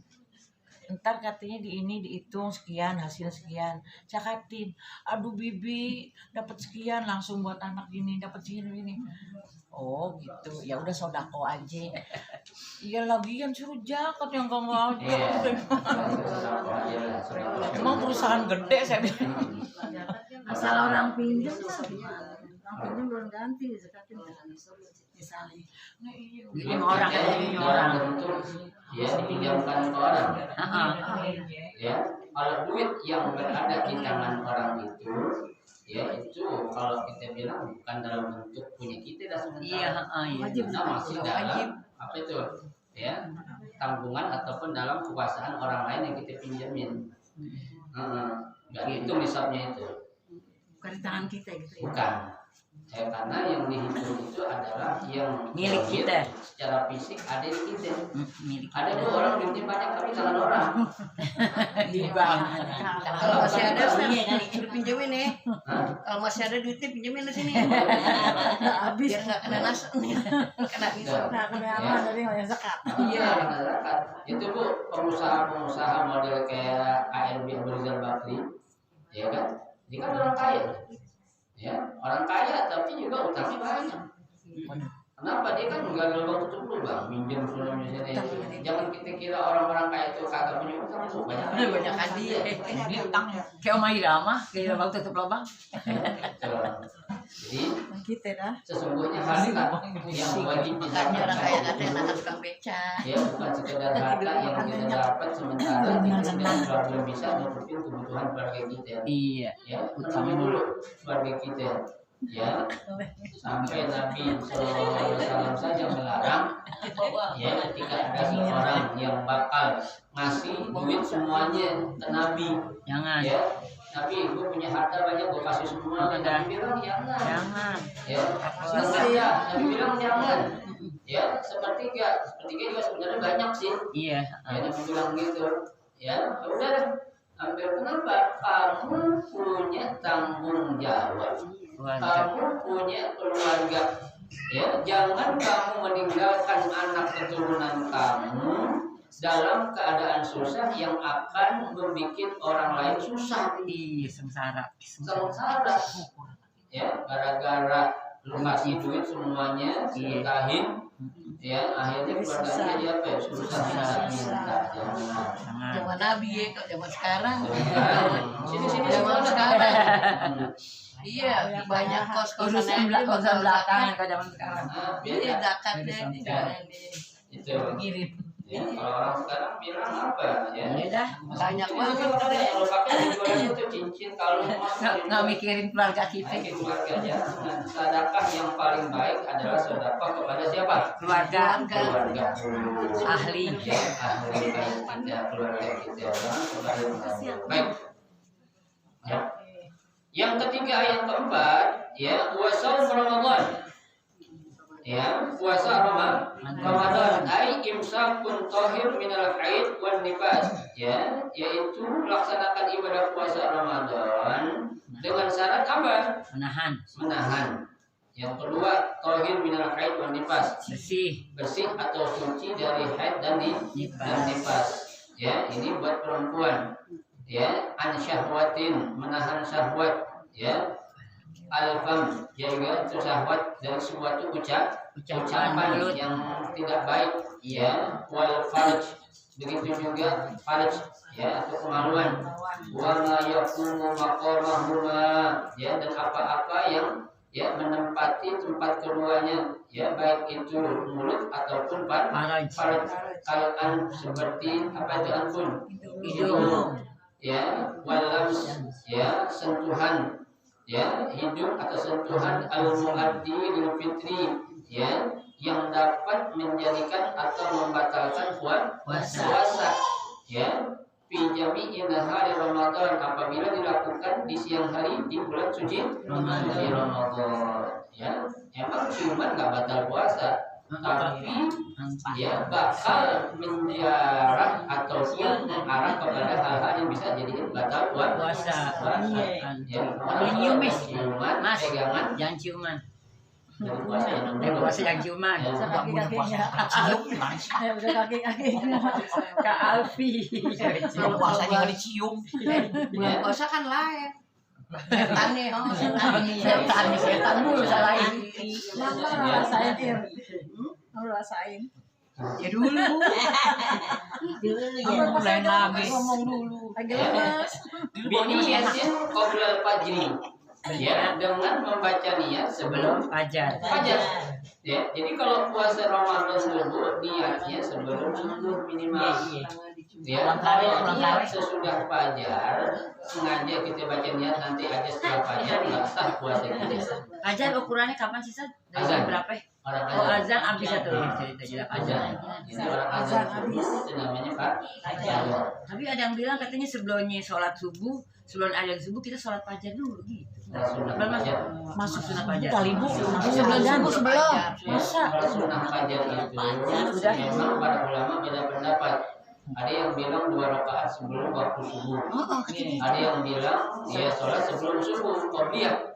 Ntar katanya di ini dihitung sekian, hasil sekian. Saya katin, aduh Bibi, dapat sekian langsung buat anak gini, dapat segini. Oh gitu, ya udah sodako aja. Iya lagian suruh zakat yang gak mau aja. Emang perusahaan gede saya bilang. Asal orang pinjam kan. Orang pinjam belum ganti, zakatin. Kesali. Nah, iya. Lima orang kan Dalam lima orang. bentuk ya dipinjamkan ke orang. Iya. Ya, kalau duit yang berada di tangan orang itu, ya itu kalau kita bilang bukan dalam bentuk punya kita dah Iya, sementara. iya. Nah, masih dalam apa itu? Ya, tanggungan ataupun dalam kekuasaan orang lain yang kita pinjamin. Nggak hitung nisabnya itu. Bukan di tangan kita gitu ya. Bukan. Ya, karena yang dihitung itu adalah yang Milik duit kita. secara fisik ada di kita. Milik Ada dua orang duitnya banyak tapi tangan orang. di bank. Kalau masih ada, Iya, kali. suruh pinjemin nih. Hah? Kalau masih ada duitnya pinjemin di sini. Habis. Biar nggak kena nas, kena nisab. Nah, kena aman dari yang zakat. Iya, masyarakat. Itu Bu, pengusaha-pengusaha model kayak ARB Abu Rizal Bakri, ya kan? Dia kan orang kaya. Ya, orang kaya tapi juga utangnya banyak. Kenapa dia kan nggak lubang tutup lubang, minjem sudah misalnya. Jangan kita kira orang-orang kaya itu kagak punya utang, Bu. Banyak kan dia. Ini utangnya. Kayak Oma Irama, kayak lubang tutup lubang. Jadi Kita dah. sesungguhnya harta yang wajib Makanya orang kaya dizakat ada yang nahan tukang beca. ya bukan sekedar harta yang kita dapat sementara kita tidak belum bisa nutupin kebutuhan keluarga kita. Iya. Ya, utama dulu keluarga kita. Ya, sampai Nabi SAW saja melarang. Ya, ketika ada seorang yang bakal ngasih duit semuanya ke Nabi. Jangan. Ya, Nabi, gue punya harta banyak, gue kasih semua. Nabi bilang jangan. Jangan. Ya, sepertiga. Nabi bilang jangan. Ya, sepertiga juga sebenarnya banyak sih. Iya. Ya, Nabi bilang gitu. Ya, udah deh. Hampir kenapa? Kamu punya tanggung jawab. Keluarga. Kamu punya keluarga. Ya, jangan kamu meninggalkan anak keturunan kamu dalam keadaan susah yang akan membuat orang lain susah. Iya, sengsara. Sengsara. Ya, gara-gara lu kasih duit semuanya, sedekahin, ya akhirnya keluarganya jadi apa ya? Susah. Minta. Jangan. Zaman Nabi ya, kalau zaman sekarang. Sini Zaman semua. sekarang. Iya, banyak kos-kosan Urusan belakang kalau zaman sekarang. Nah, Jadi beda. zakat deh, Itu. dikirim. Ya, kalau orang sekarang bilang apa ya? Iya dah. Banyak Ini banget. juga ada yang lo pakai jualannya itu cincin kalung emas. Nggak mikirin keluarga kita. Baik keluarga aja. Nah, sedekah yang paling baik adalah sedekah kepada siapa? Keluarga. Keluarga. Ahli. Ya, ahli baik kita, keluarga kita. Kepada keluarga. Baik. Ya. Yang ketiga, yang keempat, ya puasa Ramadan. Ya, puasa Ramadan ai imsakun tahir minal haid wan nifas. Ya, yaitu melaksanakan ibadah puasa Ramadan dengan syarat apa? Menahan. Yang kedua, tahir minal haid wan nifas. Bersih atau suci dari haid dan nifas. Ya, ini buat perempuan. Ya, an syahwatin, menahan syahwat. Ya, al-fam, jaga itu syahwat dari suatu ucapan yang tidak baik. Ya, wal farj, begitu juga farj, ya atau kemaluan. Wa ma yaqumu maqamahuma, ya dan apa-apa yang ya menempati tempat keduanya, ya baik itu mulut ataupun farj. Kalaan seperti apa itu anfun, hidung. Ya, walams, ya sentuhan, ya hidung atau sentuhan al-muaddi lil fitri, ya yang dapat menjadikan atau membatalkan puasa, ya pinjami hari Ramadan apabila dilakukan di siang hari di bulan suci Ramadan. Ya, emang ciuman nggak batal puasa, tapi ya bakal menjarah ataupun mengarah kepada hal-hal yang bisa jadi batal puasa. Ya, ciuman, pegangan, jangan ciuman. puasa yang ciuman. Kaki-kakinya. Udah kaki-kakinya. Kak Alfi. Kalau puasanya nggak dicium. Bulan puasa kan lain. Setan nih, Setan dulu salahin. Mama rasain Ir. Kamu rasain. Ya dulu. Mulai lagi. Ngomong dulu. Lagi lemas. Biniyatin qoblal fajri. Ya, dengan membaca niat sebelum Fajar. fajar. Ya, jadi kalau puasa Ramadan subuh niatnya sebelum subuh minimal. Ya, kalau niat sesudah fajar, sengaja kita baca niat nanti aja setelah fajar nggak sah puasa kita. Fajar ukurannya kapan sih, Sat? Dari Azan. jam berapa? Orang Oh, azan. azan habis satu cerita jelas azan. Ini orang azan subuh itu namanya fajar. Tapi ada yang bilang katanya sebelumnya sholat subuh, sebelum azan subuh kita sholat fajar dulu gitu. Nah, sunat Belum fajar. masuk sunat fajar. Kali Bu. Sebelum subuh sebelum. Masa? Kalau sunat fajar itu memang para ulama beda pendapat. Ada yang bilang 2 rakaat sebelum waktu subuh. Ada yang bilang ya sholat sebelum subuh qobliyah.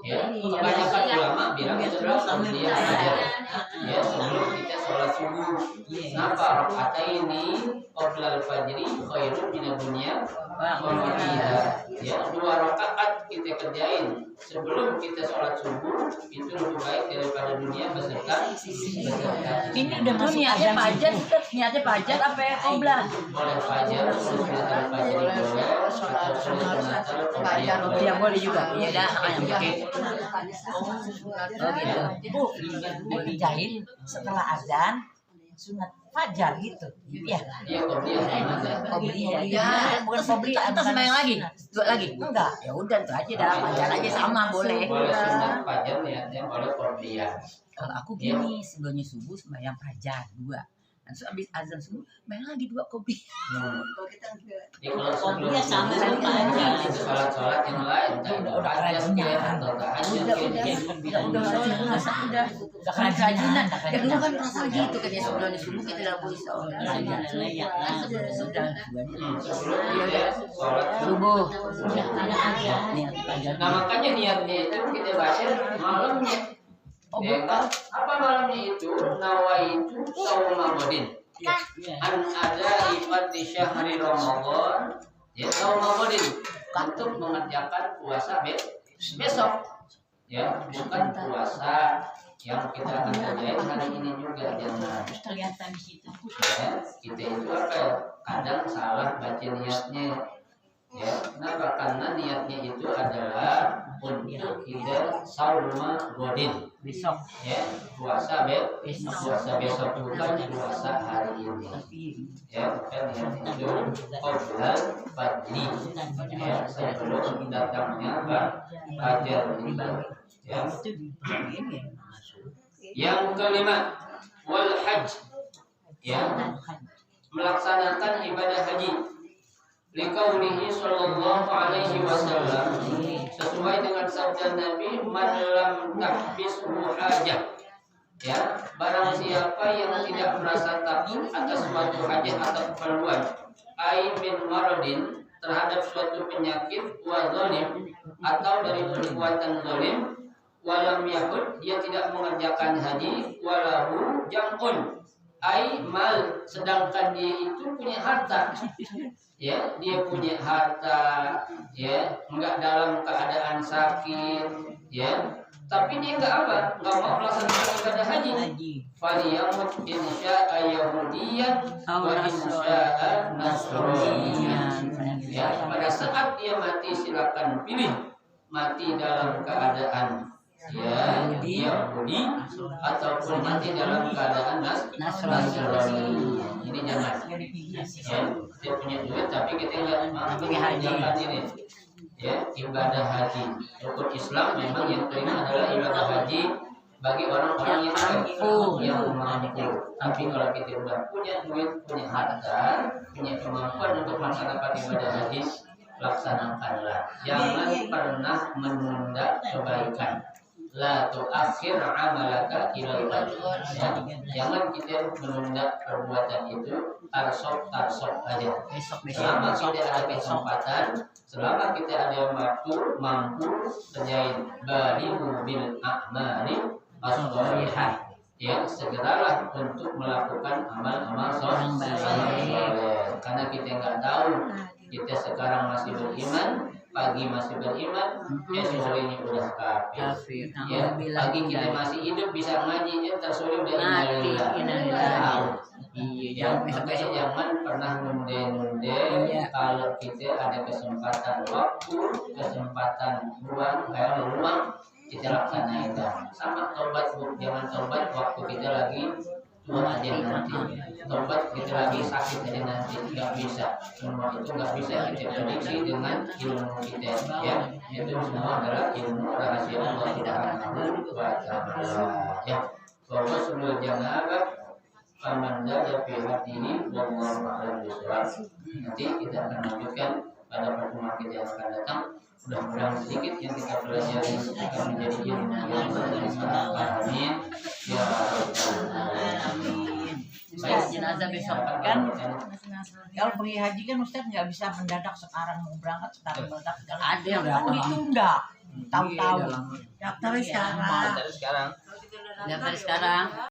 Ya, kebanyakan ulama bilang itu adalah qobliyah fajar. Ya, sebelum kita sholat subuh. Kenapa rakaat ini qoblal fajri khairun minad dunya wa ma fiha. Ya, 2 rakaat kita kerjain sebelum kita sholat subuh itu lebih baik daripada dunia beserta. Ini udah Itu masuk niatnya azan fajar, subuh. Ustaz. Niatnya fajar apa ya qoblah? Boleh fajar, sesudah fajar boleh, sholat sunat fajar fajar. Ya boleh juga. Ya dah, yang pakai. Oh gitu. Bu, dijahit setelah azan sunat fajar gitu. Iya. Dia qobliyah sama Qobliyah. Bukan qobliyah. Kita sembahyang lagi, dua lagi. Enggak. Ya udah itu aja dah, fajar aja sama boleh. boleh sunat fajar niatnya boleh qobliyah. Kalau aku gini, sebelumnya subuh sembahyang fajar 2. Langsung habis azan subuh, main lagi 2 kopi. Ya kalau sebelum Qobliyah sama subuh, fajar. itu sholat-sholat yang lain, Udah kerajinan. atau tahajud, Udah kerajinan. Ya dulu kan merasa gitu kan ya sebelumnya subuh kita udah boleh sholat. Sudah sebelum kita sholat subuh. subuh. Niat fajar. Nah makanya niatnya itu kita baca malamnya. Ya kan? Apa malamnya itu? Nawaitu sauma godin. An ada ifat di syahri Ramadan. Ya sauma godin. Untuk mengerjakan puasa besok. Ya, bukan puasa yang kita akan kerjain hari ini juga jangan. Kelihatan di situ. Ya, kita itu apa ya? Kadang salah baca niatnya. Ya, kenapa? Karena niatnya itu adalah untuk kita sauma godin. Besok. Ya, puasa besok bukan puasa hari ini. Ya, kan niat itu qoblal fajri. Ya, sebelum datangnya fajar ini. Ya. Yang kelima, wal hajj. Ya, melaksanakan ibadah haji. Liqaulihi sallallahu alaihi wasallam, sesuai dengan sabda Nabi, man lam tahbishu hajah. Ya, barang siapa yang tidak merasa takut atas suatu hajat atau keperluan, ai min maradin, terhadap suatu penyakit, wa zalim, atau dari perbuatan zalim, walam yahud, dia tidak mengerjakan haji, walahu jam'un, ai mal, sedangkan dia itu punya harta. Ya, dia punya harta, ya, enggak dalam keadaan sakit, ya, tapi dia enggak apa, enggak mau melaksanakan ibadah haji. Faliyamut insya'a yahudiyan wa insya'a nasraniyan. Ya, pada saat dia mati silakan pilih mati dalam keadaan ya Yahudi ataupun mati dalam keadaan Nasrani. Ini jangan. Ya, dia punya duit tapi kita nggak mampu mengerjakan ini. Ya, ibadah haji. Rukun Islam memang yang kelima adalah ibadah haji bagi orang-orang yang mampu. Tapi kalau kita udah punya duit, punya harta, punya kemampuan untuk melaksanakan ibadah haji, laksanakanlah. Jangan pernah menunda kebaikan. La tu'akhir amalaka ila ya, jangan kita menunda perbuatan itu tarsok aja. Selama kita ada kesempatan, selama kita ada mampu kerjain balihu bil a'mali as-shalihah. Ya, segeralah untuk melakukan amal-amal soleh. Karena kita nggak tahu kita sekarang masih beriman, pagi masih beriman, sore ini udah kafir. Ya, pagi kita masih hidup bisa ngaji, sore udah innalillahi. Iya, makanya jangan pernah nunde-nunde. Kalau kita ada kesempatan waktu, kesempatan ruang, kita laksanain. Sama tobat, Bu. Jangan tobat waktu kita lagi tua aja nanti. Tobat kita lagi sakit aja nanti. Nggak bisa. Semua itu nggak bisa kita prediksi dengan ilmu kita. Ya, itu semua adalah ilmu rahasia Allah Subhanahu wa Ta'ala. Ya, bahwa sebelum jangan paman dada pihak ini wallahu a'lam bishawab. Nanti kita akan lanjutkan pada pertemuan kita yang akan datang. Mudah-mudahan sedikit yang kita pelajari akan menjadi ilmu yang bermanfaat. Amin. Ya Rabbal alamin. Baik, jenazah besok kan Kalau pergi haji kan Ustaz nggak bisa mendadak sekarang mau berangkat sekarang mendadak. ada yang Oh, ditunda tahu-tahu. daftar Sekarang daftar sekarang